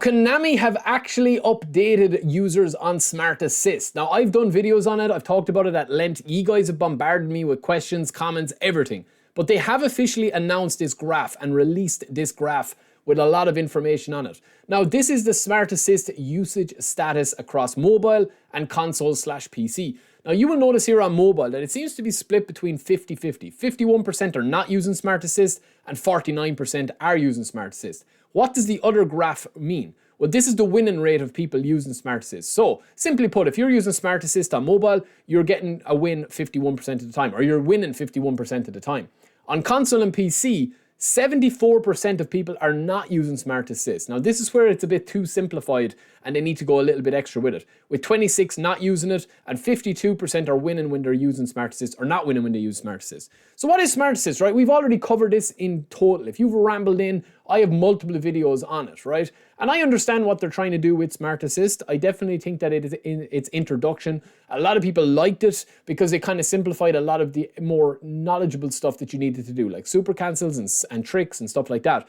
Konami have actually updated users on Smart Assist. Now, I've done videos on it, I've talked about it at length. You guys have bombarded me with questions, comments, everything. But they have officially announced this graph and released this graph with a lot of information on it. Now, this is the Smart Assist usage status across mobile and console/PC. Now, you will notice here on mobile that it seems to be split between 50-50. 51% are not using Smart Assist and 49% are using Smart Assist. What does the other graph mean? Well, this is the winning rate of people using Smart Assist. So, simply put, if you're using Smart Assist on mobile, you're getting a win 51% of the time, or you're winning 51% of the time. On console and PC, 74% of people are not using Smart Assist. Now, this is where it's a bit too simplified and they need to go a little bit extra with it. With 26 not using it and 52% are winning when they're using Smart Assist or not winning when they use Smart Assist. So what is Smart Assist, right? We've already covered this in total. If you've rambled in, I have multiple videos on it, right? And I understand what they're trying to do with Smart Assist. I definitely think that it is in its introduction. A lot of people liked it because it kind of simplified a lot of the more knowledgeable stuff that you needed to do, like super cancels and tricks and stuff like that.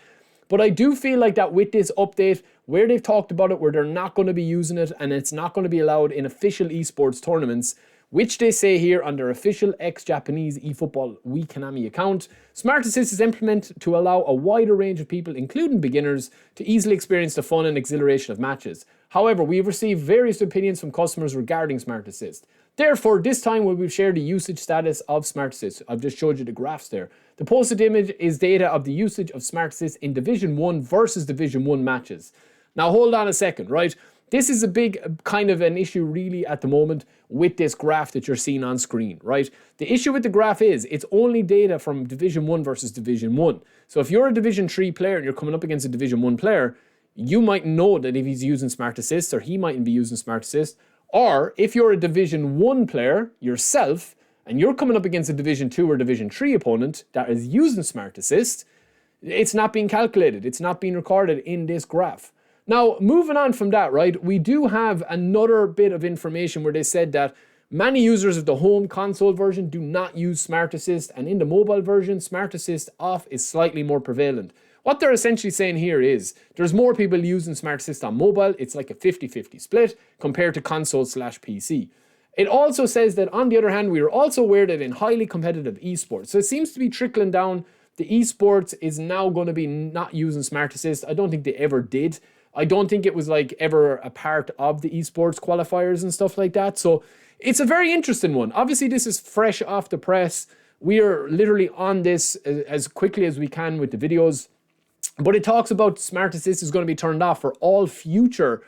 But I do feel like that with this update, where they've talked about it, where they're not going to be using it and it's not going to be allowed in official esports tournaments, which they say here on their official ex-Japanese eFootball Konami account, Smart Assist is implemented to allow a wider range of people, including beginners, to easily experience the fun and exhilaration of matches. However, we have received various opinions from customers regarding Smart Assist. Therefore, this time we will share the usage status of Smart Assist. I've just showed you the graphs there. The posted image is data of the usage of Smart Assist in Division 1 versus Division 1 matches. Now hold on a second, right? This is a big kind of an issue really at the moment with this graph that you're seeing on screen, right? The issue with the graph is it's only data from Division 1 versus Division 1. So if you're a Division 3 player and you're coming up against a Division 1 player, you might know that if he's using Smart Assist or he mightn't be using Smart Assist. Or if you're a Division 1 player yourself and you're coming up against a Division 2 or Division 3 opponent that is using Smart Assist, it's not being calculated. It's not being recorded in this graph. Now, moving on from that, right, we do have another bit of information where they said that many users of the home console version do not use Smart Assist, and in the mobile version, Smart Assist off is slightly more prevalent. What they're essentially saying here is there's more people using Smart Assist on mobile. It's like a 50-50 split compared to console/PC. It also says that, on the other hand, we are also aware that in highly competitive esports, so it seems to be trickling down. The esports is now going to be not using Smart Assist. I don't think they ever did. I don't think it was like ever a part of the esports qualifiers and stuff like that. So it's a very interesting one. Obviously, this is fresh off the press. We are literally on this as quickly as we can with the videos. But it talks about Smart Assist is going to be turned off for all future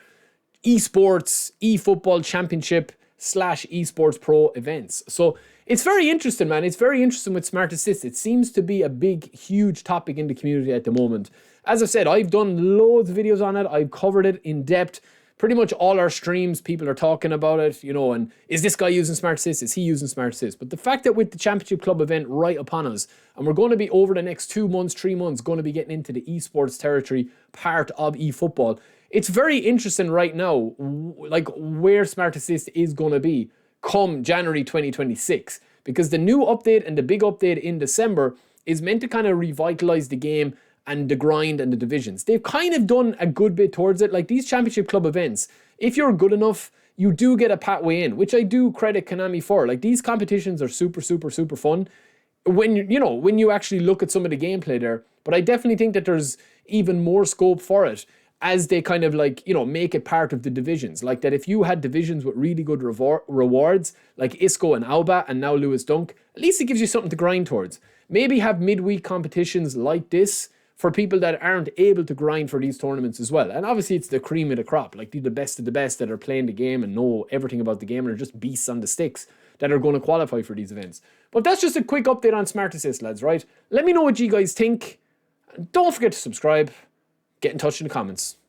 eSports, eFootball Championship / eSports Pro events. So it's very interesting, man. It's very interesting with Smart Assist. It seems to be a big, huge topic in the community at the moment. As I said, I've done loads of videos on it. I've covered it in depth. Pretty much all our streams, people are talking about it, you know, and is this guy using Smart Assist? Is he using Smart Assist? But the fact that with the Championship Club event right upon us, and we're going to be over the next 2 months, 3 months, going to be getting into the esports territory part of eFootball, it's very interesting right now, like where Smart Assist is going to be come January 2026. Because the new update and the big update in December is meant to kind of revitalize the game and the grind and the divisions. They've kind of done a good bit towards it. Like these Championship Club events, if you're good enough, you do get a pathway in, which I do credit Konami for. Like these competitions are super, super, super fun when when you actually look at some of the gameplay there. But I definitely think that there's even more scope for it as they kind of like, make it part of the divisions. Like that if you had divisions with really good rewards, like Isco and Alba and now Lewis Dunk, at least it gives you something to grind towards. Maybe have midweek competitions like this for people that aren't able to grind for these tournaments as well. And obviously it's the cream of the crop, like the best of the best that are playing the game and know everything about the game and are just beasts on the sticks that are going to qualify for these events. But that's just a quick update on Smart Assist, lads, right? Let me know what you guys think. Don't forget to subscribe. Get in touch in the comments.